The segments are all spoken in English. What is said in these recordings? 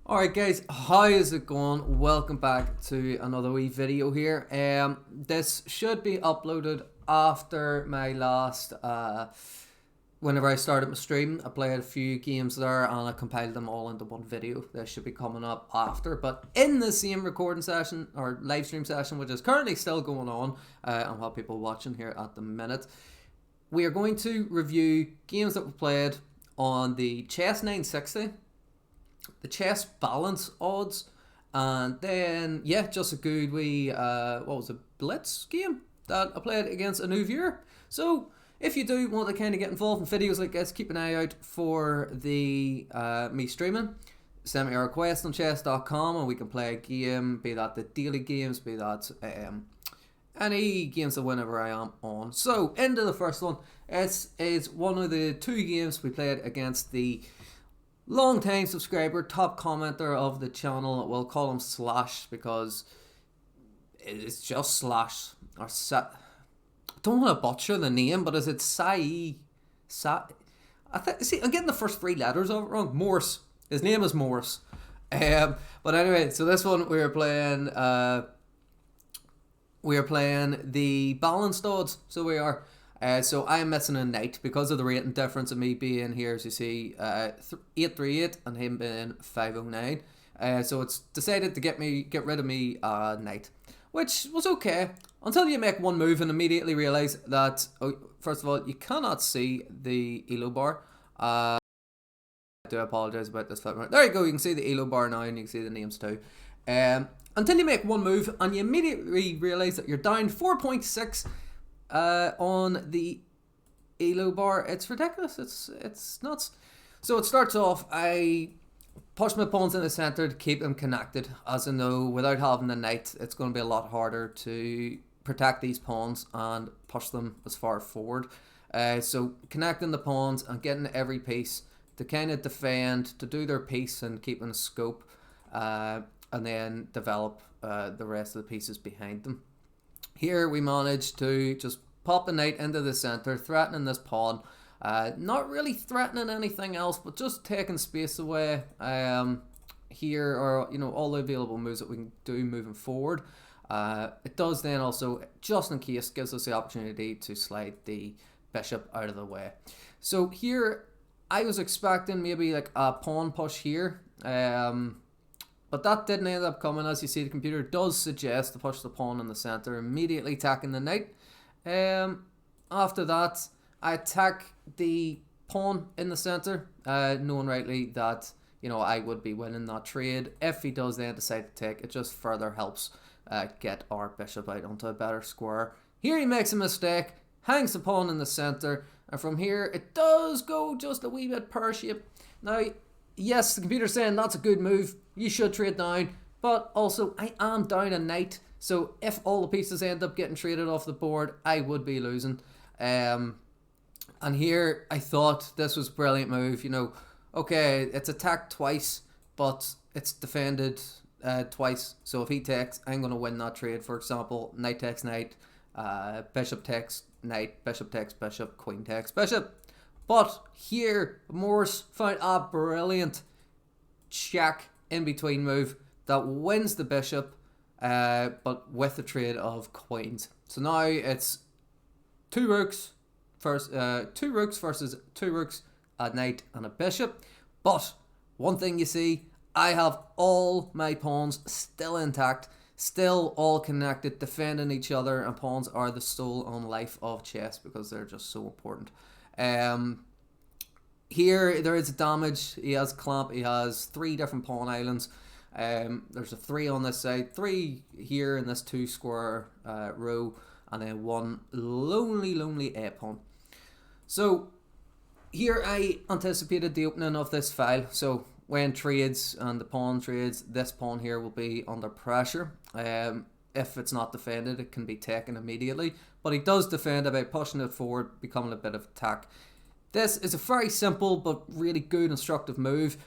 Alright guys, how is it going? Welcome back to another wee video here. This should be uploaded after my last, whenever I started my stream. I played a few games there and I compiled them all into one video. This should be coming up after, but in the same recording session, or live stream session, which is currently still going on, and have people watching here at the minute, we are going to review games that we played on the Chess 960, the chess balance odds, and then just a good wee blitz game that I played against a new viewer. So if you do want to kind of get involved in videos like this, keep an eye out for the me streaming. Send me a request on chess.com and we can play a game, be that the daily games, be that any games that whenever I am on. So into the first one. It is one of the two games we played against the long time subscriber, top commenter of the channel. We'll call him Slash because it's just Slash. Or I don't want to butcher the name, but is it Sai? See, I'm getting the first three letters of it wrong. Morse. His name is Morse. But anyway, so this one we were playing the balanced odds. So we are. So I am missing a knight because of the rating difference of me being here, as you see, 838 and him being 509. So it's decided to get rid of me knight, which was okay until you make one move and immediately realize that first of all you cannot see the elo bar. I do apologize about this. There you go. You can see the elo bar now, and you can see the names too. Until you make one move and you immediately realize that you're down 4.6. On the elo bar. It's ridiculous. It's nuts. So it starts off, I push my pawns in the center to keep them connected, as I know without having the knight it's going to be a lot harder to protect these pawns and push them as far forward. So connecting the pawns and getting every piece to kind of defend, to do their piece and keeping a scope, and then develop the rest of the pieces behind them. Here we managed to just pop the knight into the center, threatening this pawn. Not really threatening anything else, but just taking space away here, or all the available moves that we can do moving forward. It does then also, just in case, gives us the opportunity to slide the bishop out of the way. So here I was expecting maybe like a pawn push here. But that didn't end up coming. As you see, the computer does suggest to push the pawn in the center, immediately attacking the knight. After that, I attack the pawn in the center, knowing rightly that I would be winning that trade. If he does then decide to take, it just further helps get our bishop out onto a better square. Here he makes a mistake, hangs the pawn in the center, and from here it does go just a wee bit pear-shaped. Now, yes, the computer's saying that's a good move, you should trade down, but also I am down a knight, so if all the pieces end up getting traded off the board, I would be losing. And here I thought this was a brilliant move. Okay, it's attacked twice, but it's defended twice, so if he takes, I'm going to win that trade. For example, knight takes knight, bishop takes knight, bishop takes bishop, queen takes bishop. But here, Morse found a brilliant check in between move that wins the bishop, but with the trade of queens. So now it's two rooks versus two rooks, a knight and a bishop. But one thing you see, I have all my pawns still intact, still all connected, defending each other, and pawns are the soul and life of chess because they're just so important. Here there is damage. He has clamp. He has 3 different pawn islands. There's a 3 on this side, 3 here in this 2 square row, and then 1 lonely A pawn. So here I anticipated the opening of this file. So when trades and the pawn trades, this pawn here will be under pressure. If it's not defended, it can be taken immediately. But he does defend it by pushing it forward, becoming a bit of attack. This is a very simple but really good instructive move.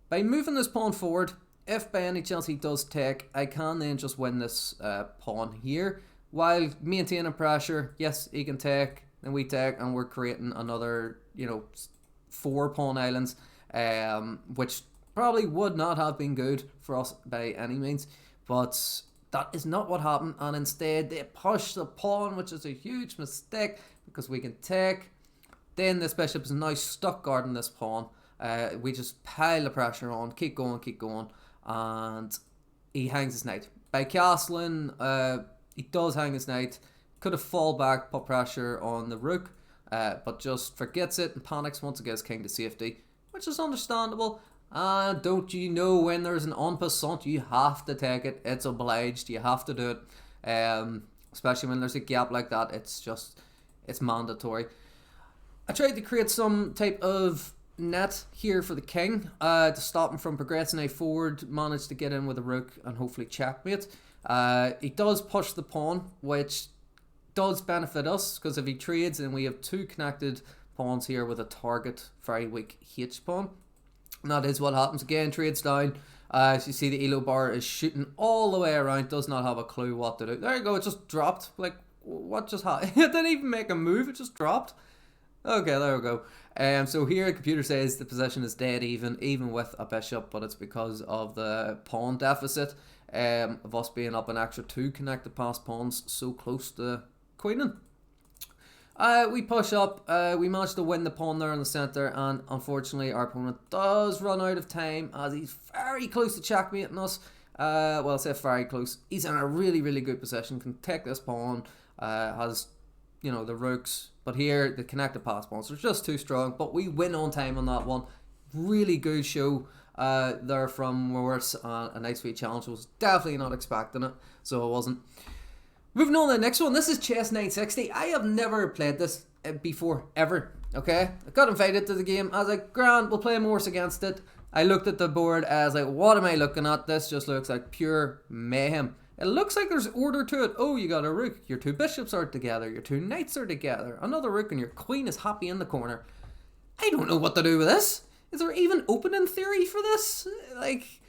By moving this pawn forward, if by any chance he does take, I can then just win this pawn here while maintaining pressure. Yes, he can take, and we take, and we're creating another 4 pawn islands, which Probably would not have been good for us by any means, but that is not what happened, and instead they push the pawn, which is a huge mistake because we can take. Then this bishop is now stuck guarding this pawn. We just pile the pressure on, keep going, and he hangs his knight. By castling, he does hang his knight. Could have fall back, put pressure on the rook, but just forgets it and panics once again his king to safety, which is understandable. And don't you know, when there's an en passant, you have to take it. It's obliged. You have to do it. Especially when there's a gap like that. It's mandatory. I tried to create some type of net here for the king to stop him from progressing a forward. Managed to get in with a rook and hopefully checkmate. He does push the pawn, which does benefit us, because if he trades, then we have two connected pawns here with a target very weak H pawn. And that is what happens. Again, trades down. As you see, the elo bar is shooting all the way around. Does not have a clue what to do. There you go. It just dropped. Like, what just happened? It didn't even make a move. It just dropped. Okay, there we go. So here the computer says the position is dead even with a bishop, but it's because of the pawn deficit of us being up an extra two connected pass pawns so close to queening. We push up, we manage to win the pawn there in the centre, and unfortunately our opponent does run out of time as he's very close to checkmating us. Well, I say very close. He's in a really, really good position, can take this pawn, has, you know, the rooks, but here the connected pass pawns are just too strong, but we win on time on that one. Really good show there from Morris, a nice sweet challenge. I was definitely not expecting it, so I wasn't. Moving on to the next one. This is Chess 960. I have never played this before, ever. Okay? I got invited to the game. I was like, grand, we'll play Morse against it. I looked at the board. I was like, what am I looking at? This just looks like pure mayhem. It looks like there's order to it. Oh, you got a rook. Your two bishops are together. Your two knights are together. Another rook and your queen is happy in the corner. I don't know what to do with this. Is there even opening theory for this? Like,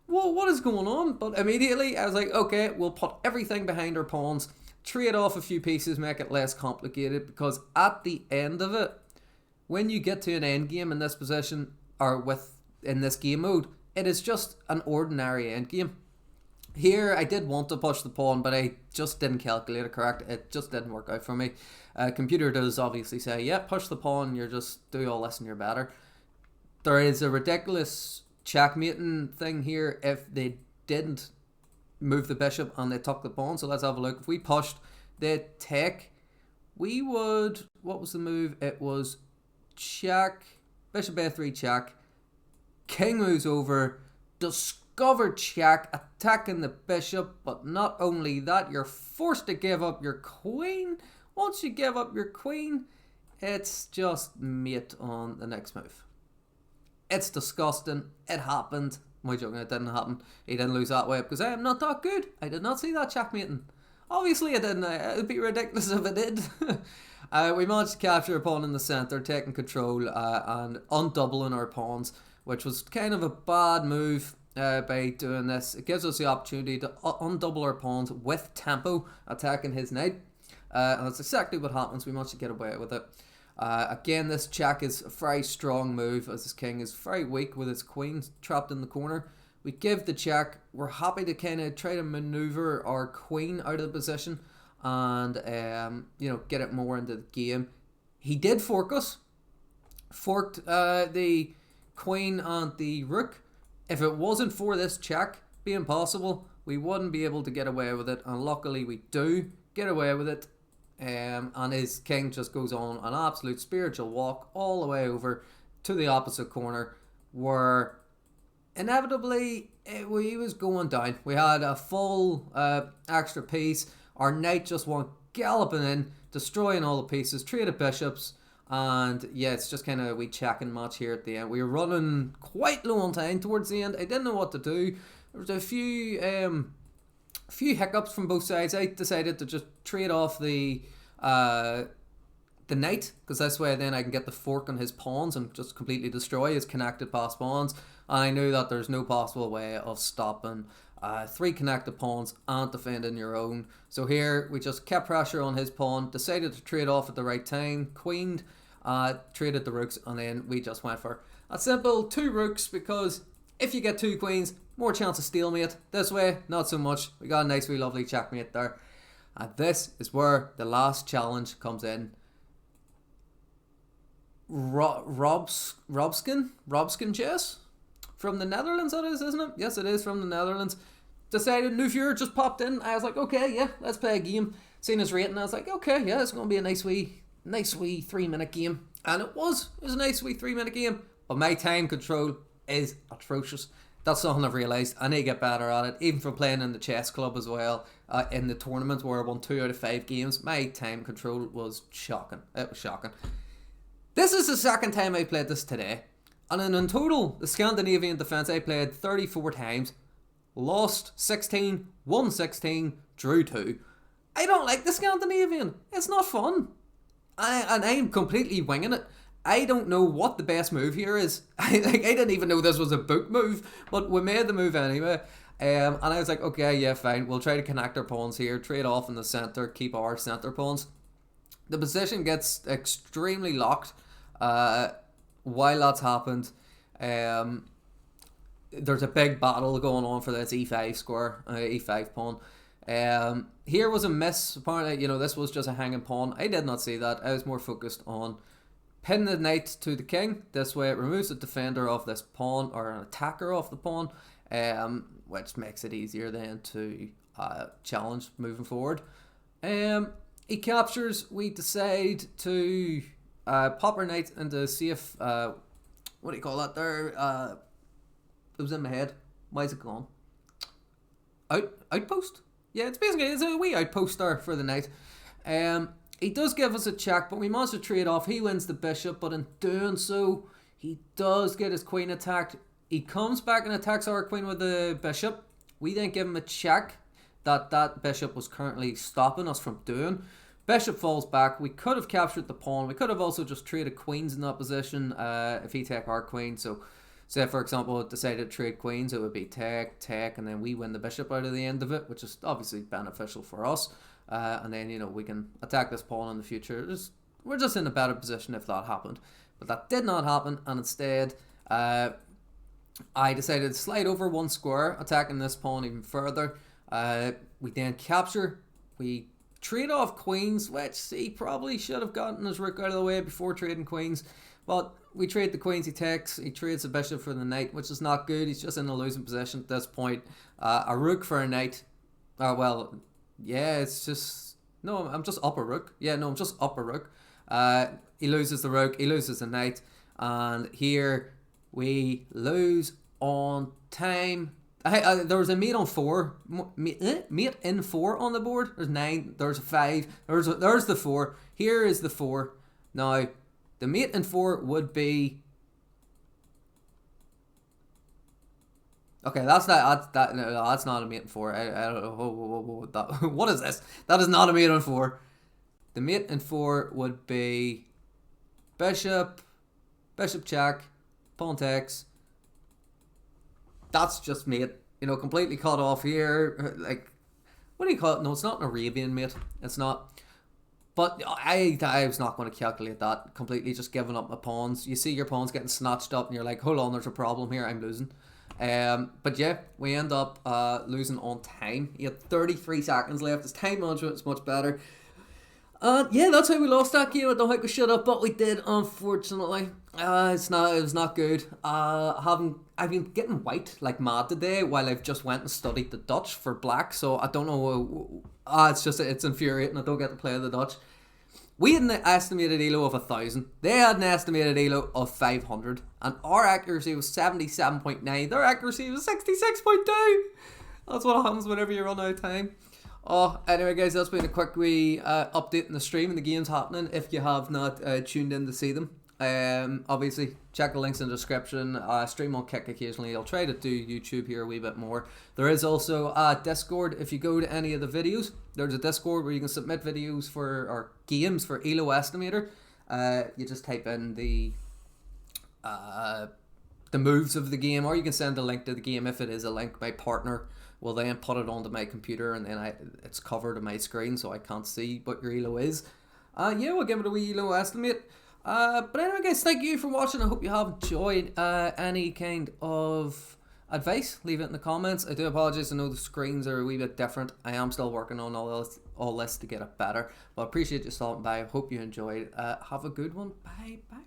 well, what is going on? But immediately I was like, okay, we'll put everything behind our pawns, trade off a few pieces, make it less complicated, because at the end of it, when you get to an end game in this position, or in this game mode, it is just an ordinary end game. Here I did want to push the pawn, but I just didn't calculate it correct. It just didn't work out for me. Computer does obviously say, yeah, push the pawn, you're just do all this and you're better. There is a ridiculous checkmating thing here if they didn't move the bishop and they took the pawn. So let's have a look. If we pushed, they take, we would, what was the move? It was check, bishop a3 check, king moves over, discovered check, attacking the bishop, but not only that, you're forced to give up your queen. Once you give up your queen, it's just mate on the next move. It's disgusting. It happened. My joking, it didn't happen. He didn't lose that way because I am not that good. I did not see that checkmating. Obviously I didn't. It would be ridiculous if I did. We managed to capture a pawn in the centre, taking control and undoubling our pawns, which was kind of a bad move by doing this. It gives us the opportunity to undouble our pawns with tempo, attacking his knight. And that's exactly what happens. We managed to get away with it. Again, this check is a very strong move as his king is very weak with his queen trapped in the corner. We give the check. We're happy to kind of try to maneuver our queen out of the position and you know, get it more into the game. He did fork us. Forked the queen and the rook. If it wasn't for this check being possible, we wouldn't be able to get away with it, and luckily we do get away with it. And his king just goes on an absolute spiritual walk all the way over to the opposite corner, where inevitably he was going down. We had a full extra piece. Our knight just went galloping in, destroying all the pieces, traded bishops, and yeah, it's just kind of a wee checking match here at the end. We were running quite low on time towards the end. I didn't know what to do. There was a few hiccups from both sides. I decided to just trade off the knight, because this way then I can get the fork on his pawns and just completely destroy his connected pass pawns. And I knew that there's no possible way of stopping three connected pawns and defending your own. So here we just kept pressure on his pawn, decided to trade off at the right time, queened, traded the rooks, and then we just went for a simple two rooks, because If you get 2 queens, more chance of stalemate. This way, not so much. We got a nice wee lovely checkmate there. And this is where the last challenge comes in. Robskin Chess? From the Netherlands, that is, isn't it? Yes, it is from the Netherlands. Decided new viewer just popped in. I was like, okay, yeah, let's play a game. Seen his rating, I was like, okay, yeah, it's going to be a nice wee 3-minute game. And it was a nice wee 3-minute game. But my time control is atrocious. That's something I've realised. I need to get better at it. Even from playing in the chess club as well. In the tournament where I won 2 out of 5 games, my time control was shocking. It was shocking. This is the second time I played this today. And in total, the Scandinavian defence I played 34 times. Lost 16, won 16, drew 2. I don't like the Scandinavian. It's not fun. I'm completely winging it. I don't know what the best move here is. I didn't even know this was a book move, but we made the move anyway. And I was like, okay, yeah, fine. We'll try to connect our pawns here, trade off in the centre, keep our centre pawns. The position gets extremely locked while that's happened. There's a big battle going on for this e5 square, e5 pawn. Here was a miss. Apparently, this was just a hanging pawn. I did not see that. I was more focused on pin the knight to the king. This way it removes the defender off this pawn, or an attacker off the pawn, which makes it easier then to challenge moving forward. He captures. We decide to pop our knight into safe. What do you call that there? It was in my head. Why is it gone? Outpost? Yeah, it's a wee outpost there for the knight. He does give us a check, but we manage to trade off. He wins the bishop, but in doing so, he does get his queen attacked. He comes back and attacks our queen with the bishop. We then give him a check that bishop was currently stopping us from doing. Bishop falls back. We could have captured the pawn. We could have also just traded queens in that position if he take our queen. So, say for example, decided to trade queens, it would be take, and then we win the bishop out of the end of it, which is obviously beneficial for us. And then, we can attack this pawn in the future. We're just in a better position if that happened. But that did not happen, and instead, I decided to slide over 1 square, attacking this pawn even further. We then capture. We trade off queens, which he probably should have gotten his rook out of the way before trading queens. But we trade the queens, he trades the bishop for the knight, which is not good. He's just in a losing position at this point. A rook for a knight. It's just... No, I'm just up a rook. Yeah, no, I'm just up a rook. He loses the rook, he loses the knight. And here we lose on time. There was a mate on 4. Mate in 4 on the board. There's 9. There's a 5. There's the 4. Here is the 4. Now, the mate in 4 would be... Okay, that's not a mate in 4. I don't know. What is this? That is not a mate in 4. The mate in 4 would be bishop check, pawn takes. That's just mate. Completely cut off here. Like, what do you call it? No, it's not an Arabian mate. It's not. But I was not going to calculate that. Completely just giving up my pawns. You see your pawns getting snatched up and you're like, hold on, there's a problem here. I'm losing. But yeah, we end up losing on time. He had 33 seconds left. His time management is much better. Yeah, that's how we lost that game. I don't think we should have, but we did, unfortunately. It was not good. I've been getting white like mad today while I've just went and studied the Dutch for black, so I don't know. It's infuriating. I don't get to play the Dutch. We had an estimated ELO of 1,000. They had an estimated ELO of 500, and our accuracy was 77.9. Their accuracy was 66.2. That's what happens whenever you run out of time. Anyway, guys, that's been a quick wee update in the stream and the games happening. If you have not tuned in to see them, obviously check the links in the description. Stream on Kick occasionally. I'll try to do YouTube here a wee bit more. There is also a Discord. If you go to any of the videos, there's a Discord where you can submit videos or games for ELO Estimator. You just type in the moves of the game, or you can send a link to the game if it is a link. My partner will then put it onto my computer, and then it's covered on my screen, so I can't see what your ELO is. Yeah, we'll give it a wee ELO estimate. But anyway, guys, thank you for watching. I hope you have enjoyed any kind of advice, leave it in the comments. I do apologise, I know the screens are a wee bit different. I am still working on all this to get it better. But I appreciate you stopping by. I hope you enjoyed. Have a good one. Bye. Bye.